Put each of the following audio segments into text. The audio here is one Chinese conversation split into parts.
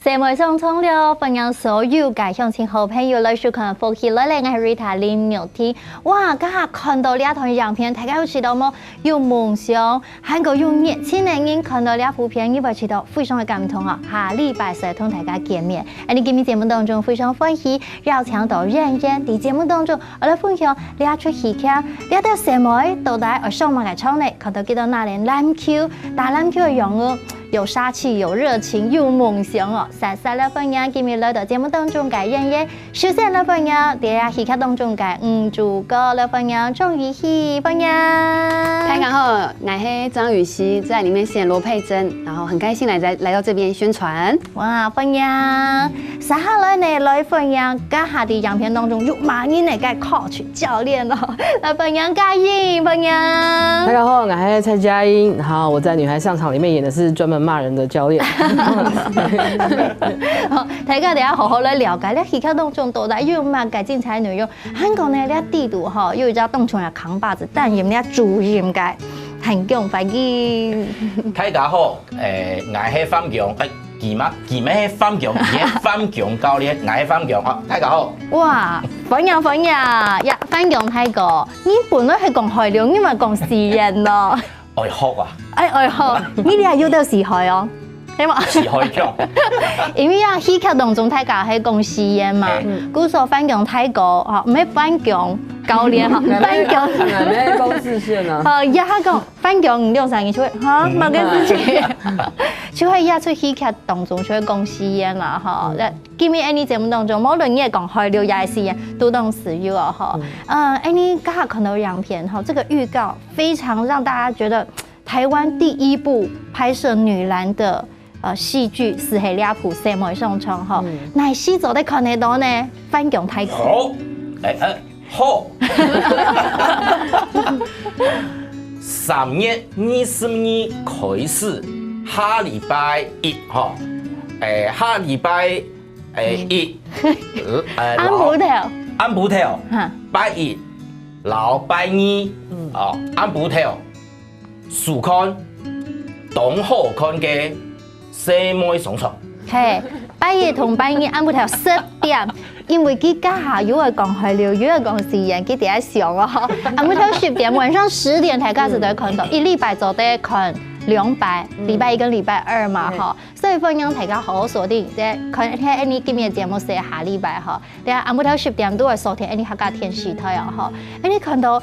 节目上冲了，欢迎所有嘅乡亲好朋友来收看福气来嚟，我係 Rita 林妙天。哇，家下看到呢套影片，大家有知道冇？有夢想，還個有熱情嘅人看到呢部片，你會知道非常嘅感動啊！下禮拜四同大家見面，喺今日節目當中非常歡喜，邀請到人喺節目當中，我哋分享呢出戲劇，呢啲社妹到底係上網嘅廠呢？看到幾多那年籃球打籃球嘅樣子。有殺氣、有熱情、有夢想哦！實實嘅朋友，今日來到節目當中嘅人嘢，首先嘅朋友，喺戲劇當中嘅主角嘅朋友張雨綺朋友。大家好，我是張雨綺，在裡面飾演羅佩珍，然後很開心來到這邊宣傳。哇，朋友，接下來呢，來朋友，家下啲影片當中有馬英嚟嘅 coach 教練哦，來朋友嘉英朋友。大家好，我是蔡嘉英，然後我在《女孩上場》裡面演的是專門罵人的教練。大家等下好好來了解咧，戲劇當中到底有乜嘅精彩內容。香港呢，呢地圖嗬，有一隻東牆嘅扛把子，擔任呢主任嘅陳強輝嘅。大家好，我是范強，佢咩范強，佢范強教練，我是范強啊，大家好。哇，朋友，呀，范強睇過，你本來係講海量，因為講詩人咯。愛學啊！愛學，你哋係要到時海哦，係嘛？時海強，因為啊，戲劇當中大家係講詩人嘛，故說范強睇過，嚇，唔係范強教練嚇，范強咩公視線啊？一下講范強563年出去嚇，冇嘅事情，就係一出戲劇當中就係講詩人啦嚇。今日呢節目當中，無論你係講海流也係詩人，都當時有啊嚇。你剛才看到影片哈，這個預告非常讓大家覺得台灣第一部拍攝女籃的戲劇是係呢部《社妹上場》哈。那戲做得看得到呢？范強睇過。好，好。3月22開始，下禮拜一哈，下禮拜一，安布條，拜一，然後拜二，安布條，試看，當好看嘅社妹上場。係，拜一同拜二安布條10點。因為佢家下如果講海流，如果講詩人，佢哋喺上哦。安布條10點，晚上10點大家就都看到，一禮拜就得看2擺，禮拜一跟禮拜二嘛哈。所以歡迎大家好好鎖定，看睇你今日節目是下禮拜哈。等下安布條10點都會收聽你客家電視台啊哈。你看到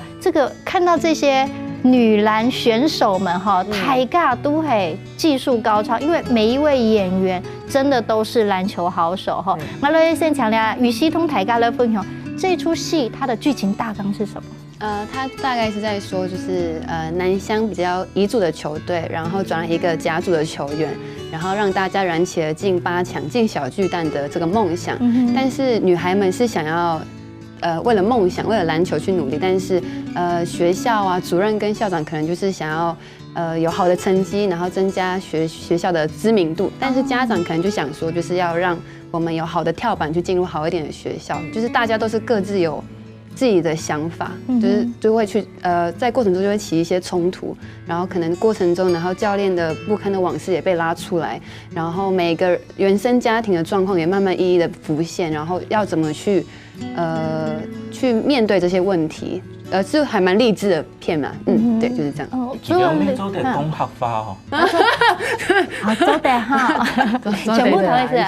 這些女籃選手們哈，大家都係技術高超，因為每一位演員真的都是籃球好手哈。我來先強調，雨綺同大家來分享這出戲它的劇情大綱是什麼？他大概是在說，就是南鄉比較乙組的球隊，然後轉了一個甲組的球員，然後讓大家燃起了進8強、進小巨蛋的這個夢想。但是女孩們是想要為了夢想，為了籃球去努力，但是學校啊，主任跟校長可能就是想要有好的成績，然後增加學校的知名度，但是家長可能就想說，就是要讓我們有好的跳板去進入好一點的學校，就是大家都是各自有自己的想法，就是就會去在過程中就會起一些衝突，然後可能過程中，然後教練的不堪的往事也被拉出來，然後每個原生家庭的狀況也慢慢一一的浮現，然後要怎麼去面對這些問題，就還蠻勵志的片嘛，對，就是這樣。主要你做得講客話哦，做得好，全部都係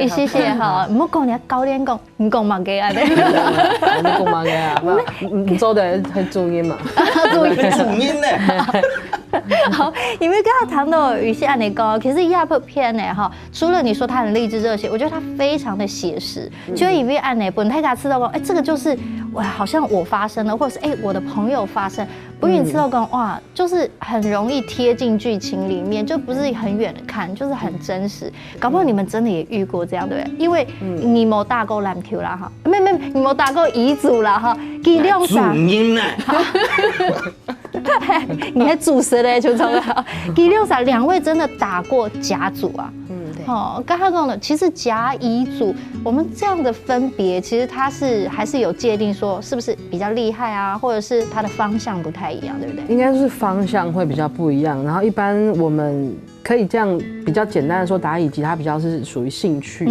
謝謝哈，唔好講你教練講，唔講乜嘅啊？唔講乜嘅啊？唔做得係重音嘛？重音呢？好，因為剛才談到雨綺你講，其實這部片呢哈，除了你說它很勵志熱血，我覺得它非常的寫實，就因為按呢本太家知道講，這個就是哇，好像我發生了，或者是我的朋友發生，不過你知道講哇，就是很容易貼進劇情裡面，就不是很遠的看，就是很真實。搞不好你們真的也遇過這樣，對不對？因為你冇打過籃球啦哈，沒，你冇打過乙組啦哈，技量上。重音呢？你還主持嘞，就這樣。技量上2位真的打過甲組啊？哦，刚刚讲的，其实甲乙组，我们这样的分别，其实它是还是有界定说是不是比较厉害啊，或者是它的方向不太一样，对不对？应该是方向会比较不一样。然后一般我们可以这样比较简单的说，打乙级它比较是属于兴趣，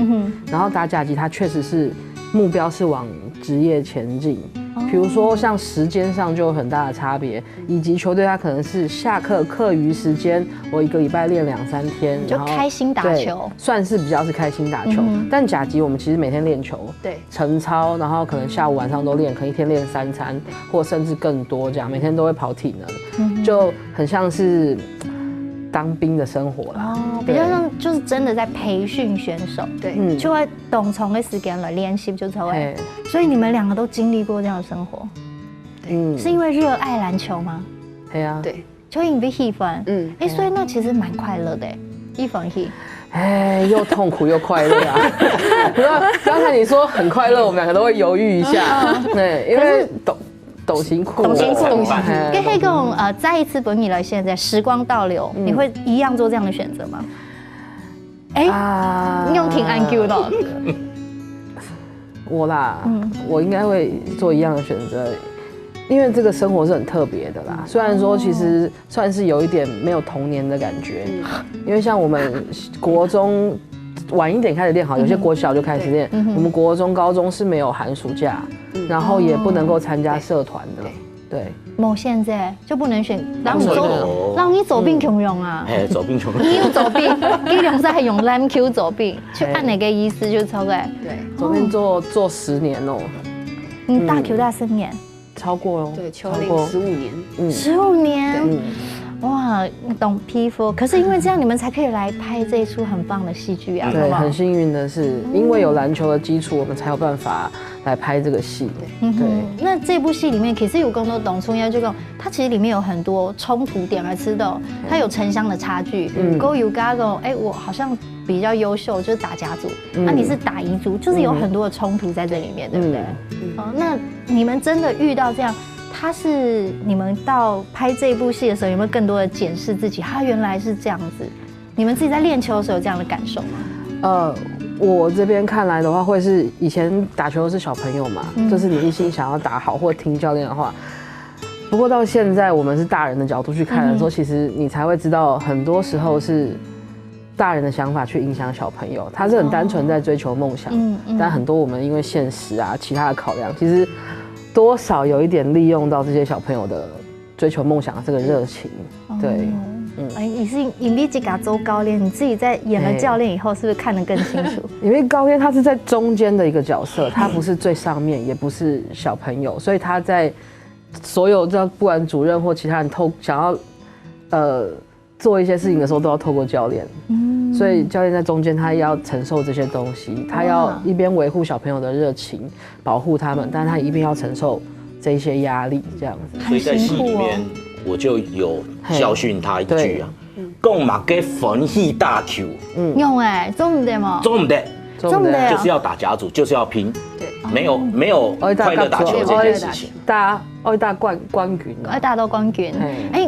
然后打甲级它确实是目标是往职业前进。比如说像时间上就有很大的差别，乙级球队它可能是下课课余时间，我1个礼拜练2-3天，就开心打球，算是比较是开心打球。但甲级我们其实每天练球，对，晨操，然后可能下午晚上都练，可能一天练3餐，或甚至更多这样，每天都会跑体能，就很像是当兵的生活啦。哦，比较像就是真的在培训选手，对，就会动从的时间来练习，就才会。所以你们2个都经历过这样的生活，是因为热爱篮球吗？对啊，对，就因为喜欢，所以那其实蛮快乐的，一分一。又痛苦又快乐啊！刚才你说很快乐，我们2个都会犹豫一下，对，因为抖辛苦，跟黑共再一次本你来，现在时光倒流，你会一样做这样的选择吗？你用挺安 Q 的。我啦，我应该会做一样的选择，因为这个生活是很特别的啦。虽然说其实算是有一点没有童年的感觉，因为像我们国中晚一点开始练好，有些国小就开始练，我们国中、高中是没有寒暑假，然后也不能够参加社团的，对。某现在就不能选，让你走并穷用啊！走并穷用，你有走并，你用在用 LMQ 走并，去按哪个意思就超过。对，走并做10年哦。你大 Q 大10年，超过哦。对，球龄15年。15年。哇，懂皮肤，可是因为这样，你们才可以来拍这一出很棒的戏剧啊！对，很幸运的是，因为有篮球的基础，我们才有办法来拍这个戏。对，那这部戏里面其实有更多董聪要就讲，它其实里面有很多冲突点而吃的，它有城乡的差距。勾有嘎个，我好像比较优秀，就是打甲组，那你是打乙组，就是有很多的冲突在这里面，对不对？那你们真的遇到这样？他是你们到拍这部戏的时候，有没有更多的检视自己？他原来是这样子，你们自己在练球的时候有这样的感受吗？我这边看来的话，会是以前打球是小朋友嘛，就是你一心想要打好或听教练的话。不过到现在，我们是大人的角度去看的时候，其实你才会知道，很多时候是大人的想法去影响小朋友，他是很单纯在追求梦想，但很多我们因为现实啊、其他的考量，其实多少有一点利用到这些小朋友的追求梦想的这个热情，对。你是隐蔽吉嘎周高练，你自己在演了教练以后，是不是看得更清楚？因为高练他是在中间的一个角色，他不是最上面，也不是小朋友，所以他在所有这不管主任或其他人想要做一些事情的时候，都要透过教练。所以教练在中间，他要承受这些东西，他要一边维护小朋友的热情，保护他们，但他一边要承受这些压力，这样子。所以在戏里面，我就有教训他一句啊，讲嘛给分戏大球，用做唔得吗？做唔得，就是要打甲组，就是要拼，对，没有快乐打球这件事情。爱打冠军，爱打到冠军。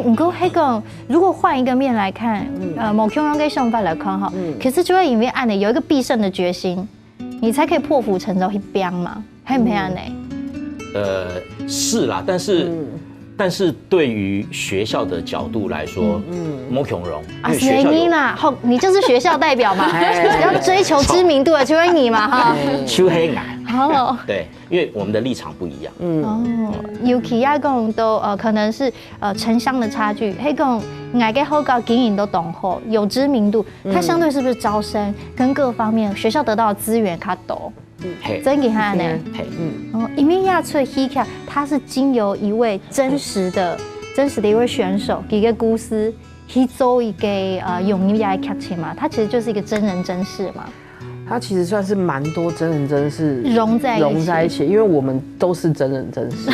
不过那个如果换一个面来看，某 Q 人跟上班来看哈，可是就会因为按的有一个必胜的决心，你才可以破釜沉舟一边嘛，还没按呢？是啦，但是对于学校的角度来说，莫琼荣啊，学校你啦，你就是学校代表嘛，要追求知名度的就是你嘛哈。秋黑矮，对，因为我们的立场不一样。尤其亚讲都可能是城乡的差距，黑讲矮个后高经营都懂后有知名度，它相对是不是招生跟各方面学校得到的资源它多？真给他呢，因为亚翠 Hika 他是经由一位真实的一位选手，一个公司去做一个用你来 catch 嘛，他其实就是一个真人真事嘛。他其实算是蛮多真人真事融在一起，因为我们都是真人真事。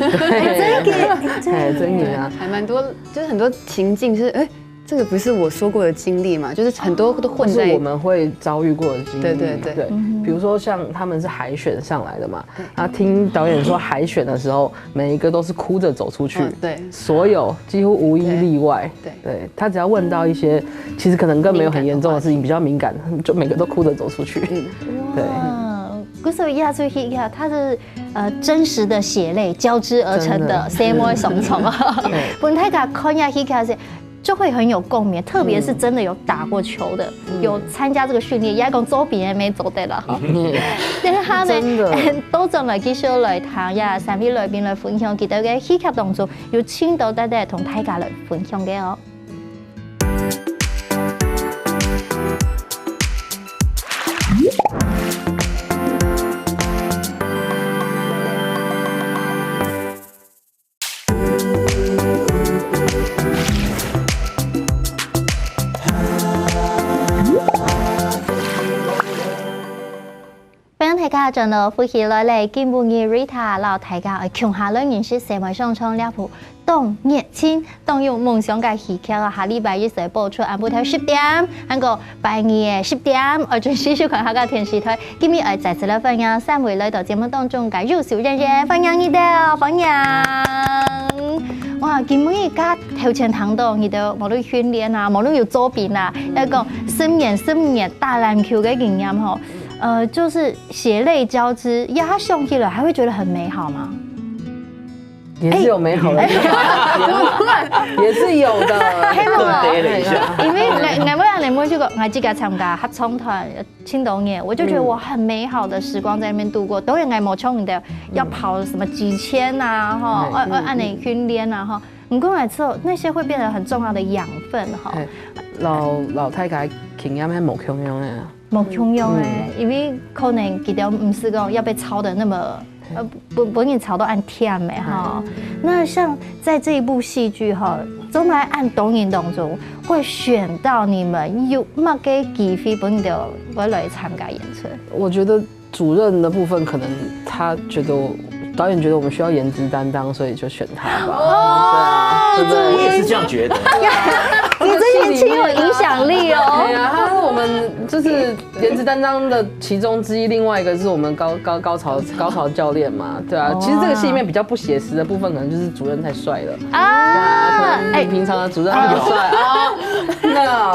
对，真给啊，还蛮多，就是很多情境是这个不是我说过的经历嘛，就是很多都混在，是我们会遭遇过的经历。对，比如说像他们是海选上来的嘛，然后听导演说海选的时候，每一个都是哭着走出去，对，所有几乎无一例外。对，他只要问到一些其实可能更没有很严重的事情，比较敏感，就每个都哭着走出去。对。古时候亚洲戏呀，它是真实的血泪交织而成的，C M sống sống啊，本太个看亚戏卡是就会很有共鸣，特别是真的有打过球的，有参加这个训练，也讲周边没走的了哈。但是他们都怎么继续来谈呀？三位来宾来分享，记得嘅戏剧当中有青岛大家同大家来分享嘅哦。大家真係歡喜來嚟，今晡日 Rita 老大家窮下兩年是社會上創兩部動熱情、動有夢想嘅戲劇啊！下禮拜一sẽ播出，按部頭10點，還個半夜10點，我準時收看下個電視台。今日再次來歡迎三位來到節目當中嘅優秀人員，歡迎你哋，歡迎！哇，今晡日家頭前談到你哋無論訓練啊，無論有作品啊，一個10年打籃球嘅經驗吼。就是血淚交織，壓上去了，還會覺得很美好嗎？也是有美好的地方，也是有的。因為我每去過，我自己參加合唱團青島年，我就覺得我很美好的時光在那邊度過。當然我冇衝的，要跑什麼幾千啊，哈，按你訓練啊，哈。唔過來之後，那些會變得很重要的養分，哈。老太太經驗係冇強樣嘅。冇強用誒，因為可能佢哋唔是講要被炒得那麼不給你炒到按甜誒哈。那像在這一部戲劇哈，總來按導演當中會選到你們有乜嘅機會本的會來參加演出？我覺得主任的部分可能他覺得導演覺得我們需要顏值擔當，所以就選他吧。對啊，我也是這樣覺得。你這年輕有影響力哦。對啊，他是我們就是顏值擔當的其中之一，另外一個是我們高潮教練嘛，對啊。其實這個戲裡面比較不寫實的部分，可能就是主任太帥了啊。可能比平常的主任還帥啊。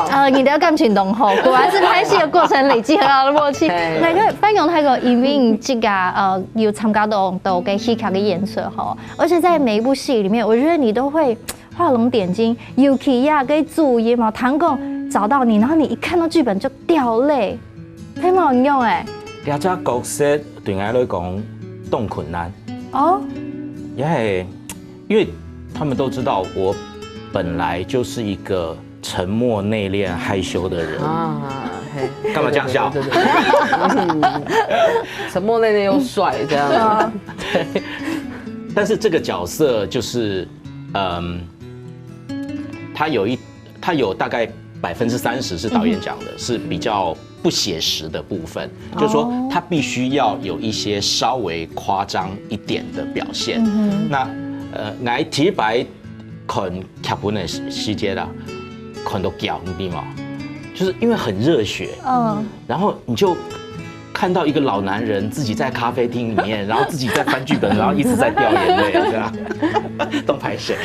那你的感情濃厚，果然是拍戲的過程累積很好的默契。那個翻用那個因為這個有參加到嘅戲劇嘅演出哈，而且在每一部戲裡面，我覺得你都會畫龍點睛，尤其呀跟主演嘛，唐共找到你，然後你一看到劇本就掉淚，睇冇人用誒。呢隻角色對我來講都困難哦，因為他們都知道我本來就是一個沉默內斂害羞的人啊，幹嘛這樣笑？沉默內斂又帥，這樣。對，但是這個角色就是，他有大概30%是導演講的，是比較不寫實的部分，就是說他必須要有一些稍微誇張一點的表現。那我提白看劇本的時間啦，看到腳你知嗎？就是因為很熱血，然後你就看到一個老男人自己在咖啡廳裡面，然後自己在翻劇本，然後一直在掉眼淚，對吧？都拍誰？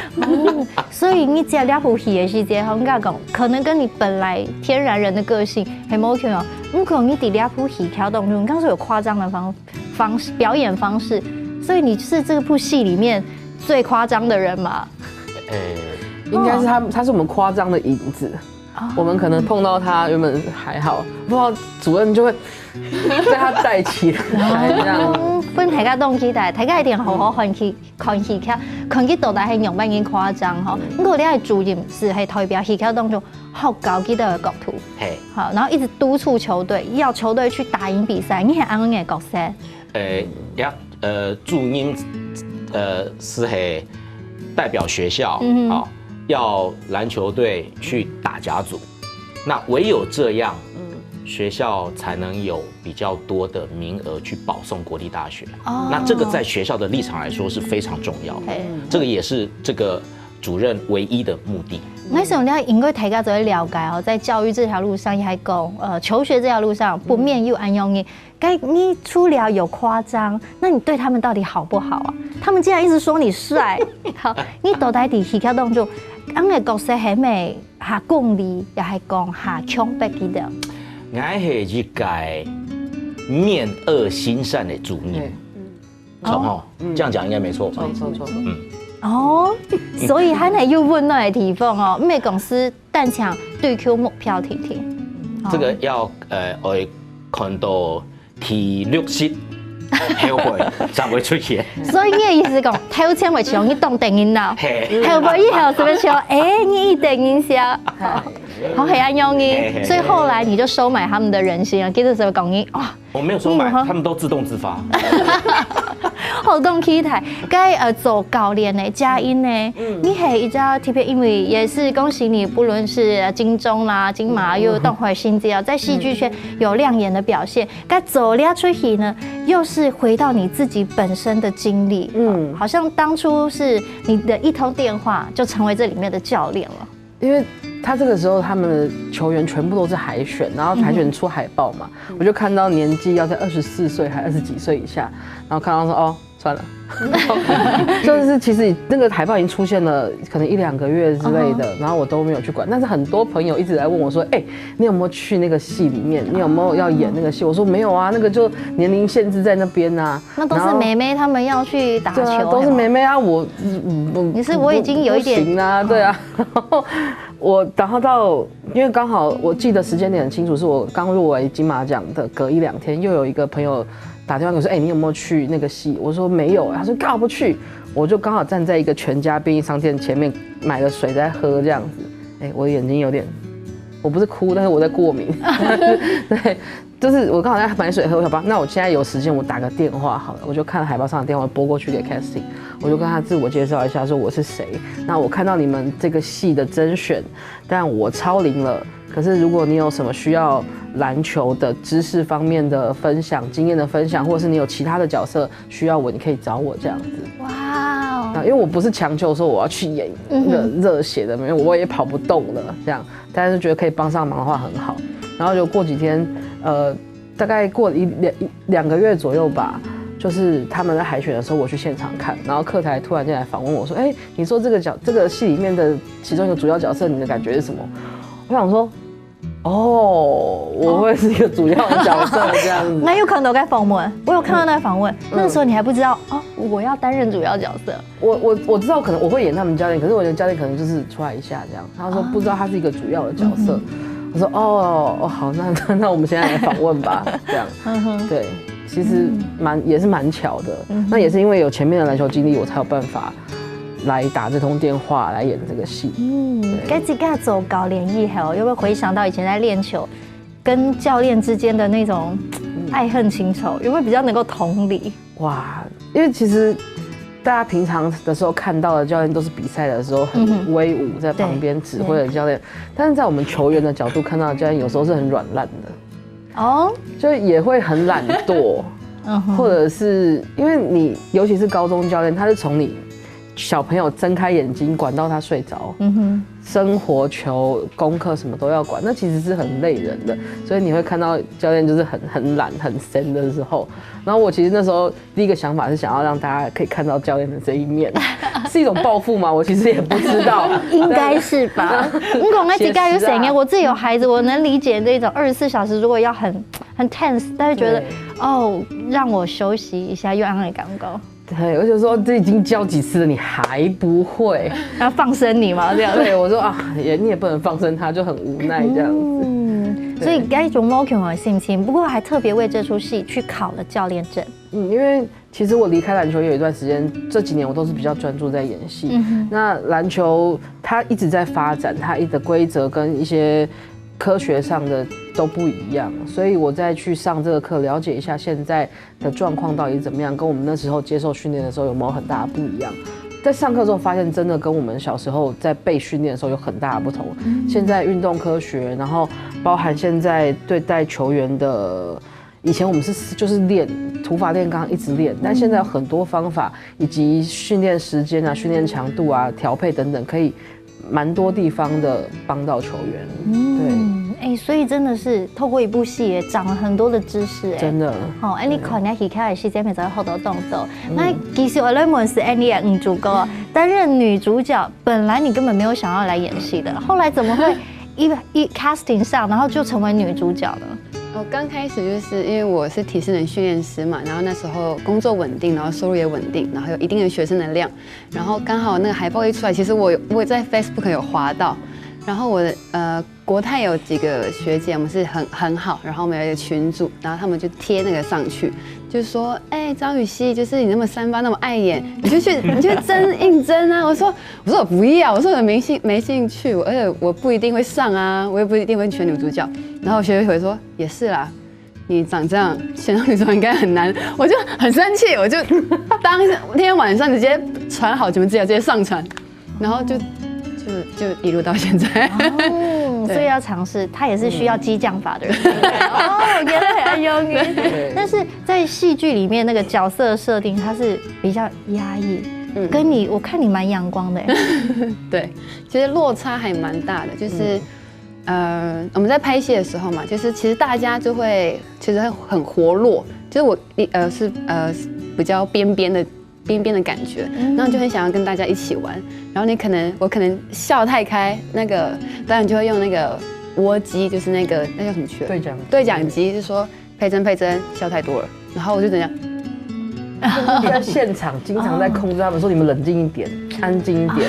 所以你這兩部戲的時間，我講可能跟你本來天然人的個性係冇可能。不過你第兩部戲當中，你剛說有誇張的方式表演方式，所以你是這部戲裡面最誇張的人嘛？應該是他是我們誇張的影子。我們可能碰到他原本還好，不知道主任就會被他帶起來這樣。本大家都期待，大家一定好好看戲劇，看劇到底係用乜嘢誇張嗬？不過你係主演是係代表戲劇當中好高級的角度，好，然後一直督促球隊，要球隊去打贏比賽，你係安嘅角色？主演是係代表學校，好。要籃球隊去打甲組，那唯有這樣，學校才能有比較多的名額去保送國立大學。那這個在學校的立場來說是非常重要的，這個也是這個主任唯一的目的。那时候你要应该大家就会了解哦，在教育这条路上，也还讲求学这条路上不免有安用你。该你出了有夸张，那你对他们到底好不好啊？他们竟然一直说你帅，好，你到底伫戏剧当中，俺的角色係咪下功利，又係講下強迫佢哋？我是一個面惡心善的主念，哦，這樣講應該沒錯吧？錯。哦，所以喺係要溫暖的地方哦，咩公司但強對 Q 目標提提。這個要我看到第60後輩才會出現。所以你的意思講，頭前會像你當電影啦，後輩以後是不是說，你一定影響？好黑暗用你，所以後來你就收買他們的人心啊，記得時候講你哇。我沒有收買，他們都自動自發。好講起台，該做教練的佳音呢，你係一家特別，因為也是恭喜你，不論是金鐘啦、金馬又動回新資料，在戲劇圈有亮眼的表現。該走了出去呢，又是回到你自己本身的經歷，好像當初是你的一通電話就成為這裡面的教練了。因為他這個時候他們的球員全部都是海選，然後海選出海報嘛，我就看到年紀要在24歲還20幾歲以下，然後看到說哦算了，就是其實那個海報已經出現了可能1-2個月之類的，然後我都沒有去管，但是很多朋友一直來問我說，你有沒有去那個戲裡面？你有沒有要演那個戲？我說沒有啊，那個就年齡限制在那邊啊。那都是妹妹他們要去打球，對啊，都是妹妹啊，我已經有一點行啊，對啊，然後到，因為剛好我記得時間點很清楚，是我剛入圍金馬獎的隔1-2天，又有一個朋友打電話給我說，你有沒有去那個戲？我說沒有，他說幹嘛不去？我就剛好站在一個全家便利商店前面買了水在喝這樣子，我的眼睛有點，我不是哭，但是我在過敏，對，就是我剛好在買水喝，我想吧，那我現在有時間，我打個電話好了，我就看海報上的電話撥過去給 casting， 我就跟他自我介紹一下，說我是誰，那我看到你們這個戲的甄選，但我超齡了，可是如果你有什麼需要籃球的知識方面的分享、經驗的分享，或者是你有其他的角色需要我，你可以找我這樣子。哇哦！因為我不是強求說我要去演那個熱血的，因為我也跑不動了，這樣，但是覺得可以幫上忙的話很好。然後就過幾天，大概過1-2個月左右吧，就是他們在海選的時候，我去現場看，然後客台突然間來訪問我說：“你說這個戲裡面的其中一個主要角色，你的感覺是什麼？”我想說。我會是一個主要的角色這樣子。那有看到該訪問，我有看到那個訪問，那個時候你還不知道我要擔任主要角色。我知道可能我會演他們教練，可是我的教練可能就是出來一下這樣。他說不知道他是一個主要的角色。我說好，那我們現在來訪問吧，這樣。對，其實也是蠻巧的。那也是因為有前面的籃球經歷，我才有辦法來打這通電話來演這個戲。該自己走教練以後，有沒有回想到以前在練球，跟教練之間的那種愛恨情仇，有沒有比較能夠同理？哇，因為其實大家平常的時候看到的教練都是比賽的時候很威武，在旁邊指揮的教練，但是在我們球員的角度看到的教練，有時候是很軟爛的，就也會很懶惰，或者是因為你尤其是高中教練，他是從你小朋友睜開眼睛管到他睡着，生活球功課什麼都要管，那其實是很累人的，所以你會看到教練就是很懶很閒的時候。然後我其實那時候第一個想法是想要讓大家可以看到教練的這一面，是一種報復嗎？我其實也不知道，應該是吧。你講那幾個有誰呢？我自己有孩子，我能理解那種24小時如果要很 tense， 但是覺得讓我休息一下又讓你感覺。對，我就說這已經教幾次了，你還不會？要放生你嗎？這樣。對，我說你也不能放生他，就很無奈這樣子。所以該種某種的心情，不過還特別為這出戲去考了教練證。因為其實我離開籃球也有一段時間，這幾年我都是比較專注在演戲。那籃球它一直在發展，它的規則跟一些科學上的都不一樣，所以我再去上這個課，了解一下現在的狀況到底怎麼樣，跟我們那時候接受訓練的時候有沒有很大的不一樣。在上課之後發現，真的跟我們小時候在被訓練的時候有很大的不同。現在運動科學，然後包含現在對待球員的以前我们就是练土法炼钢，一直练，但现在有很多方法以及训练时间啊、训练强度啊、调配等等，可以蛮多地方的帮到球员。对，所以真的是透过一部戏也长了很多的知識，真的。好，你看你戲劇的時間，咪就有好多動作。那其實我認為是你的女主角，擔任女主角，本來你根本沒有想要來演戲的，後來怎麼會一 casting 上，然後就成為女主角呢？我刚开始就是因为我是体适能训练师嘛，然后那时候工作稳定，然后收入也稳定，然后有一定的学生的量，然后刚好那个海报一出来，其实我也在 Facebook 有滑到，然后我的国泰有几个学姐，我们是很好，然后我们有一个群组，然后他们就贴那个上去，就说张雨绮，就是你那么三八那么爱演，你就去应征啊！我说我不要，我说我没兴趣，而且我不一定会上啊，我也不一定会选女主角。然后学姐回说也是啦，你长这样选到女主角应该很难，我就很生气，我就当天晚上直接传好你们资料，直接上传，然后就一路到现在。所以要尝试，他也是需要激将法的人。原来很忧郁。但是在戏剧里面那个角色设定，他是比较压抑，跟你我看你蛮阳光的。对，其实落差还蛮大的，就是。我们在拍戏的时候嘛，就是其实大家就会其实很活络，就是我是比较边边的感觉，然后就很想要跟大家一起玩，然后我可能笑太开，那个导演就会用那个窝机，就是那叫什么去了？对讲机，就说佩珍笑太多了，然后我就怎样。在现场经常在控制他们说：“你们冷静一点，安静一点。”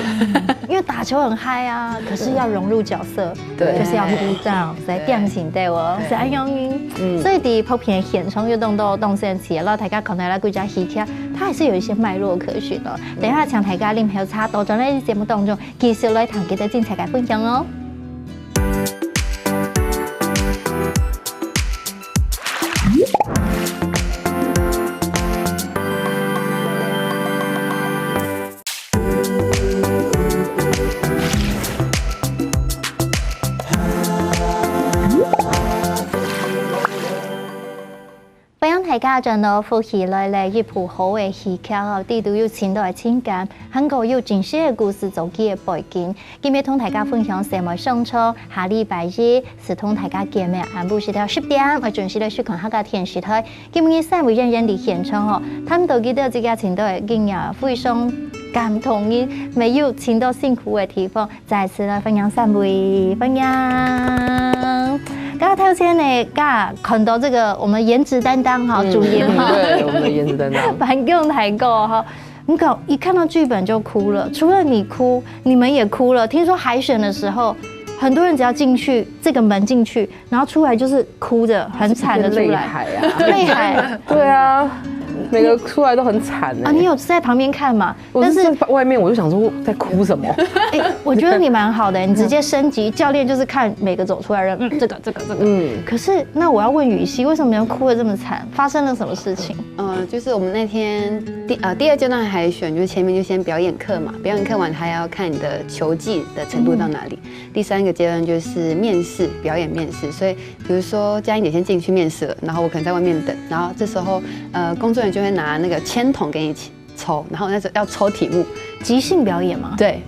因为打球很嗨啊，可是要融入角色，对，就是要鼓掌，在电情对我是安永云。所以第普遍现场运动都动身起，然后大家看到那几只戏剧，它还是有一些脉络可循的。等一下请大家拎票差多，在呢节目当中继续来谈几个精彩嘅分享哦。大家真到呼起來咧，一部好嘅戲劇後，啲都有淺度嘅情感，很個有真實嘅故事做佢嘅背景。今日同大家分享什麼上場，下禮拜日是同大家見面，下午是到10點，我準時嚟收看客家電視台。今日3位人嚟現場哦，他們都記得自己淺度嘅經驗，非常感動嘅，沒有淺度辛苦嘅地方，再次來分享3位分享。剛才先呢，看到這個我們顏值擔當哈，主演哈，對，我們的顏值擔當，蠻用太夠哈。你搞一看到劇本就哭了，除了你哭，你們也哭了。聽說海選的時候，很多人只要進去這個門進去，然後出來就是哭着，很慘的出來。淚海啊，淚海，對啊。每個出來都很慘啊！你有在旁邊看嗎？但是外面我就想說在哭什麼？我覺得你蠻好的，你直接升級，教練就是看每個走出來的人，這個。可是那我要問雨熙，為什麼你要哭得這麼慘？發生了什麼事情？就是我們那天第二階段海選，就是前面就先表演課嘛，表演課完還要看你的球技的程度到哪裡。第3個階段就是面試，表演面試。所以比如說嘉欣姐先進去面試了，然後我可能在外面等，然後這時候工作人員就會拿那個籤筒給你抽，然後那時候要抽題目，即興表演嗎？對，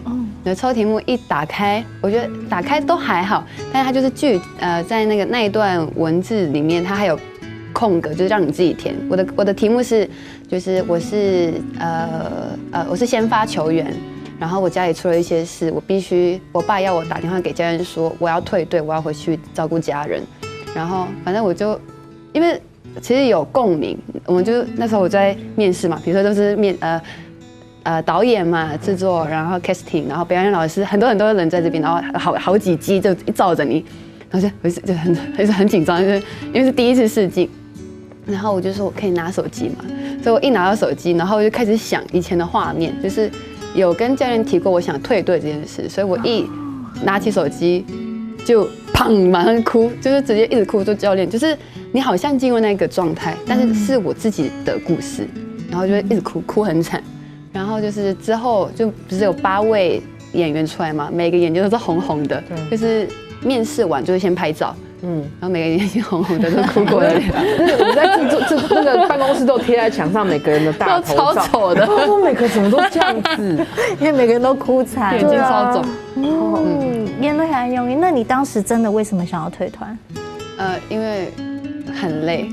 抽題目一打開，我覺得打開都還好，但是它就是在那一段文字裡面，它還有空格，就是讓你自己填。我的題目是，就是我是先發球員，然後我家裡出了一些事，我爸要我打電話給家人說我要退隊，我要回去照顧家人，然後反正我就因為其實有共鳴，我們就那時候我在面試嘛，比如說都是導演嘛，製作，然後 casting， 然後表演老師，很多人在這邊，然後好幾機就照着你，然後就很緊張，就是因為是第一次試鏡，然後我就說我可以拿手機嘛，所以我一拿到手機，然後我就開始想以前的畫面，就是有跟教練提過我想退隊這件事，所以我一拿起手機就砰馬上哭，就是直接一直哭，說教練就是你好像進入那個狀態，但是是我自己的故事，然後就一直哭很慘，然後就是之後就不是有8位演員出來嘛，每個眼睛都是紅紅的，就是面試完就會先拍照，然后每个人眼睛红红的都哭过的脸，我们在那个办公室都贴在墙上每个人的大头照，超丑的。我说每个怎么都这样子，因为每个人都哭惨，眼睛超肿。眼泪很容易。那你当时真的为什么想要退团？因为很累，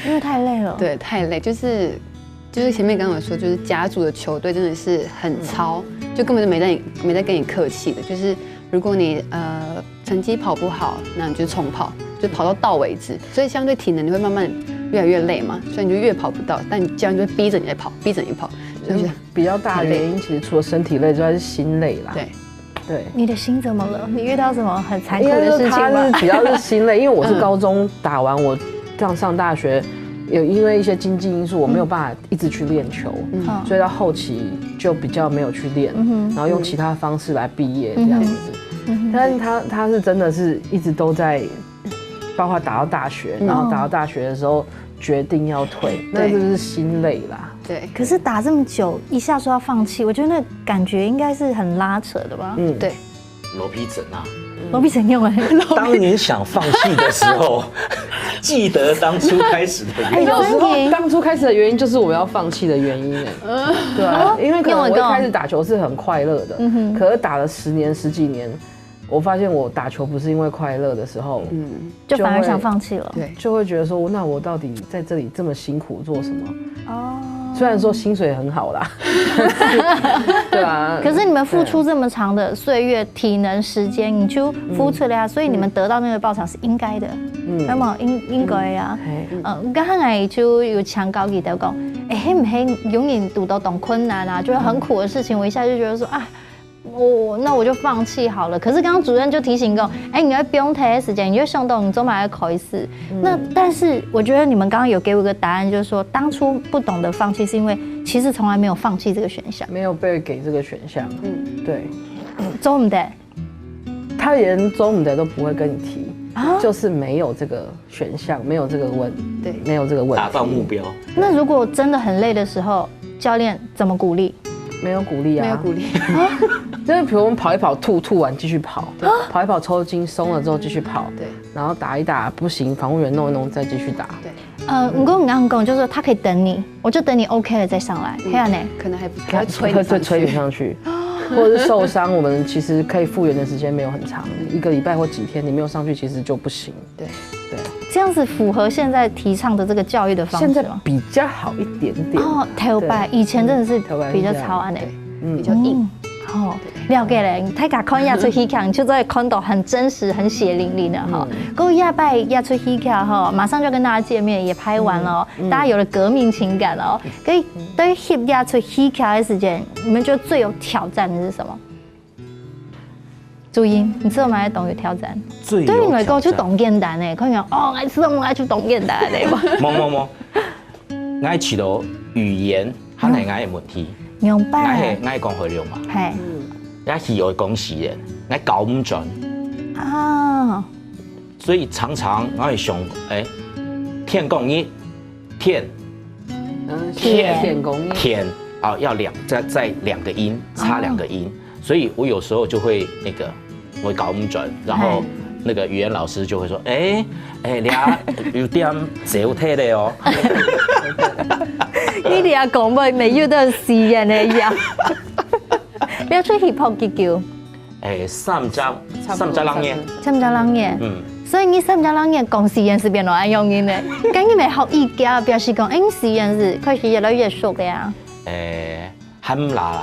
因为太累了。对，太累，就是前面刚刚有说，就是甲组的球队真的是很操，就根本就没在跟你客气的，就是如果你成绩跑不好，那你就重跑，就跑到为止，所以相对体能你会慢慢越来越累嘛，所以你就越跑不到，但你教练就会逼着你在跑，逼着你跑，所以比较大的原因其实除了身体累之外是心累啦。对，你的心怎么了？你遇到什么很残酷的事情吗？他是比较是心累，因为我是高中打完，我这样上大学，因为一些经济因素，我没有办法一直去练球，所以到后期就比较没有去练，然后用其他方式来毕业这样子。但是他是真的是一直都在，包括打到大学，然后打到大学的时候决定要退，那就是心累啦。对，可是打这么久，一下说要放弃，我觉得那感觉应该是很拉扯的吧？对，罗皮疹啊。罗比怎用了？当你想放弃的时候，记得当初开始的原因。有时候当初开始的原因就是我要放弃的原因对啊，因为可能我一开始打球是很快乐的，可是打了10年10几年，我发现我打球不是因为快乐的时候，就反而想放弃了。对，就会觉得说，那我到底在这里这么辛苦做什么？虽然说薪水很好啦，对啊。可是你们付出这么长的岁月、体能、时间，你就付出了呀，所以你们得到那个报偿是应该的，那么应该啊。刚才就有强高给的讲，嘿唔嘿，永远读到懂困难啊，就是很苦的事情，我一下就觉得说啊。那我就放弃好了。可是刚刚主任就提醒我，你要不用太时间，你就上到你总买要考一次。那但是我觉得你们刚刚有给我一个答案，就是说当初不懂得放弃，是因为其实从来没有放弃这个选项，没有被给这个选项。对，做唔得，他连做唔得都不会跟你提，就是没有这个选项，没有这个问题，达到目标。那如果真的很累的时候，教练怎么鼓励？没有鼓励啊，没有鼓励，就是比如我们跑一跑吐完继续跑，跑一跑抽筋松了之后继续跑，对，然后打一打不行，防护员弄一弄再继续打，对。你刚刚讲就是他可以等你，我就等你 OK 了再上来，这样呢？可能还要催你上去，或者是受伤，我们其实可以复原的时间没有很长，1个礼拜或几天，你没有上去其实就不行。对。这样子符合现在提倡的这个教育的方式吗？现在比较好一点点哦，头白以前真的是比较超安的，比较硬。了解嘞，大家看亚出戏卡，你就会看到很真实、很血淋淋的哈。过亚拜亚出戏卡哈，马上就跟大家见面，也拍完了，大家有了革命情感了哦。可以对于亚出戏卡的时间，你们觉得最有挑战的是什么？注意，你知道吗？懂有挑战，对你来讲就懂简单诶。可能爱吃我爱去懂简单诶。冇，爱去到语言，还係愛問題。明白。愛講回流嘛。係。愛去會講時嘅，愛搞唔準。啊。所以常常我會想，天公一，天公一，天啊，要再2個音，差2個音。所以我有时候就会我搞不准，然后那个语言老师就会说，你有点少体的哦。你哋阿讲未要到私人嘅嘢，你要出 hip hop 嘅叫三隻冷嘢，所以你三隻冷嘢講實驗室邊度愛用嘅呢？咁你咪學依家表示講，實驗室開始越來越熟嘅呀。還唔啦。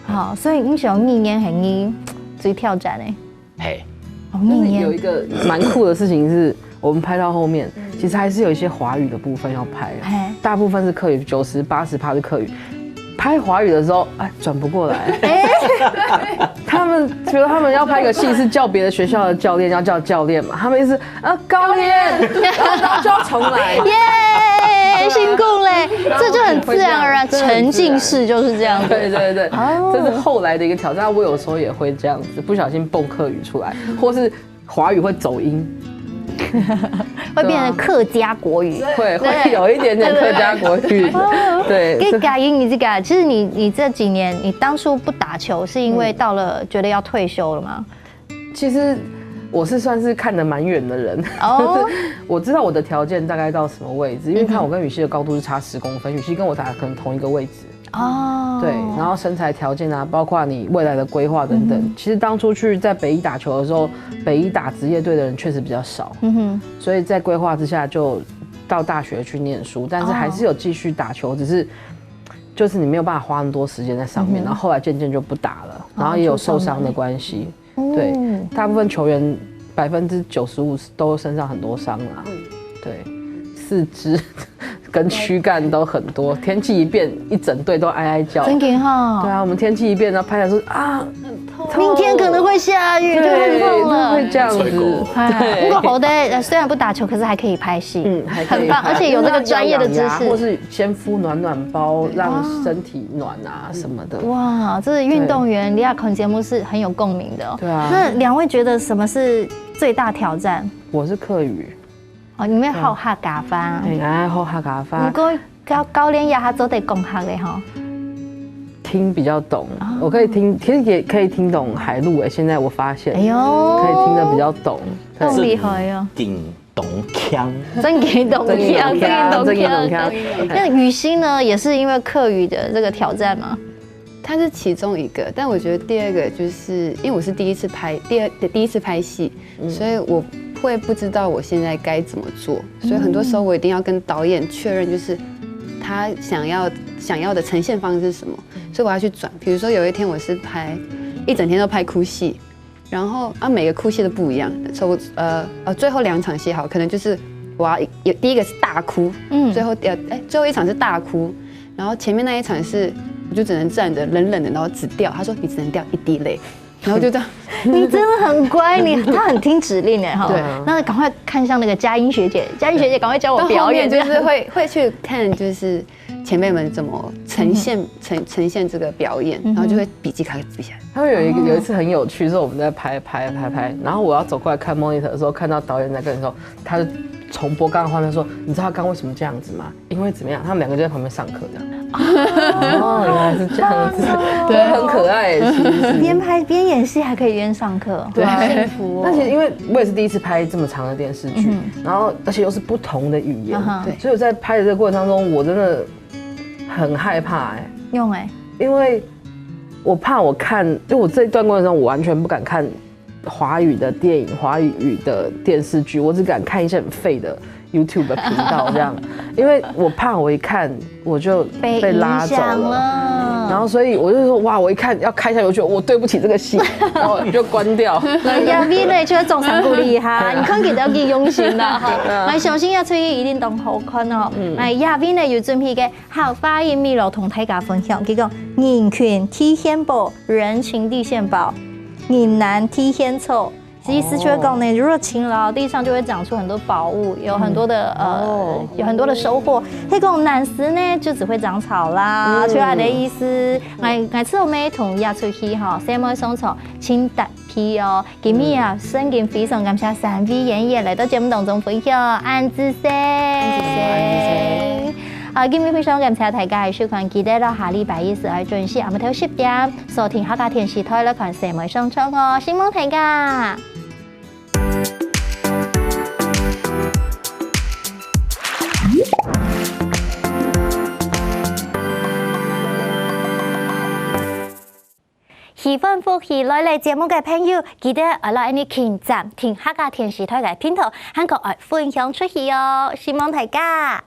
好，所以你想語言係你最挑戰的。但是有一个蛮酷的事情是，我们拍到后面，其实还是有一些华语的部分要拍，大部分是客语，90%、80%是客语。拍华语的时候，转不过来。他们觉得他们要拍一个戏是叫别的学校的教练，要叫教练嘛，他们意思高练，然后就要重来。耶，辛苦嘞，这就很自然而然，沉浸式就是这样子。对，这是后来的一个挑战。我有时候也会这样子，不小心蹦客语出来，或是华语会走音。会变成客家国语，会有一点点客家国语。对，可以改音，你这个，其实你这几年，你当初不打球是因为到了觉得要退休了吗？其实我是算是看得蛮远的人，哦我知道我的条件大概到什么位置，因为看我跟雨熙的高度是差10公分，雨熙跟我打可能同一个位置。哦，对，然后身材条件啊，包括你未来的规划等等。其实当初去在北一打球的时候，北一打职业队的人确实比较少，所以在规划之下就到大学去念书，但是还是有继续打球，只是就是你没有办法花那么多时间在上面，然后后来渐渐就不打了，然后也有受伤的关系。对，大部分球员95%都身上很多伤啦，对，四肢跟躯干都很多，天气一变，一整队都哀哀叫。真挺好。对啊，我们天气一变，然后拍来说啊，明天可能会下雨，就很痛了。会这样子。对，不过猴的虽然不打球，可是还可以拍戏，还可以很棒，而且有这个专业的知识，或是先敷暖包，让身体暖啊什么的。哇，这是运动员，李亚孔节目是很有共鸣的。对啊。那两位觉得什么是最大挑战？我是客语。哦，你们好客家话。哎，好客家话。不过高连也还做得讲客的哈。听比较懂，我可以听，其实也可以听懂海陆诶。现在我发现，哎呦，可以听得比较懂，更厉害哦。顶懂腔，真给懂腔，真给懂腔。那雨欣呢，也是因为客语的这个挑战吗？它是其中一个，但我觉得第二个就是因为我是第一次拍戏，所以我会不知道我现在该怎么做，所以很多时候我一定要跟导演确认，就是他想要的呈现方式是什么，所以我要去转。比如说有一天我是拍一整天都拍哭戏，然后每个哭戏都不一样，所以最后2场戏好，可能就是我要有第一个是大哭，最后一场是大哭，然后前面那一场是。我就只能站着冷冷的，然后只掉。他说你只能掉1滴泪，然后就这样。你真的很乖，他很听指令哎哈。对，那赶快看向那个佳音学姐，佳音学姐赶快教我表演，就是会去看就是前辈们怎么呈现这个表演，然后就会笔记开始记下来。他们有一次很有趣，是我们在拍，然后我要走过来看 monitor 的时候，看到导演在跟你说，他就重播刚刚画面说，你知道他刚为什么这样子吗？因为怎么样？他们2个就在旁边上课这样。哦，原来是这样子，对，很可爱。其实边拍边演戏还可以边上课，对，幸福哦。那其实因为我也是第一次拍这么长的电视剧，然后而且又是不同的语言，对，所以我在拍的这个过程当中，我真的很害怕因为我怕我看，因为我这一段过程中我完全不敢看华语的电影、华语的电视剧，我只敢看一些很废的 YouTube 的频道这样，因为我怕我一看我就被拉走了，然后所以我就说哇，我一看要开下去，我觉得我对不起这个戏，然后就关掉。亚美呢，就总常鼓励哈，你看佢都幾用心啦哈，我相信要出去一定當好看哦。亞美呢有準備嘅好發音秘錄同大家分享，佢講人權體現保，人情地獻保，人難體獻醜。意思就是讲呢，如果勤劳，地上就会长出很多宝物，有很多的有很多的收获。那种难食呢，就只会长草啦。就係的意思。我次我們同亞出去哈，三妹送草，請特批哦。今日啊，真嘅非常感謝3位演員嚟到節目當中分享，安之聲。今日非常感謝大家嘅收看，記得到下禮拜1時準時下午10點收聽客家電視台來看三妹送草哦，希望大家。喜歡福喜來嚟節目嘅朋友，記得來你傾贊聽客家電視台嘅片頭，韓國愛分享出去哦，希望大家。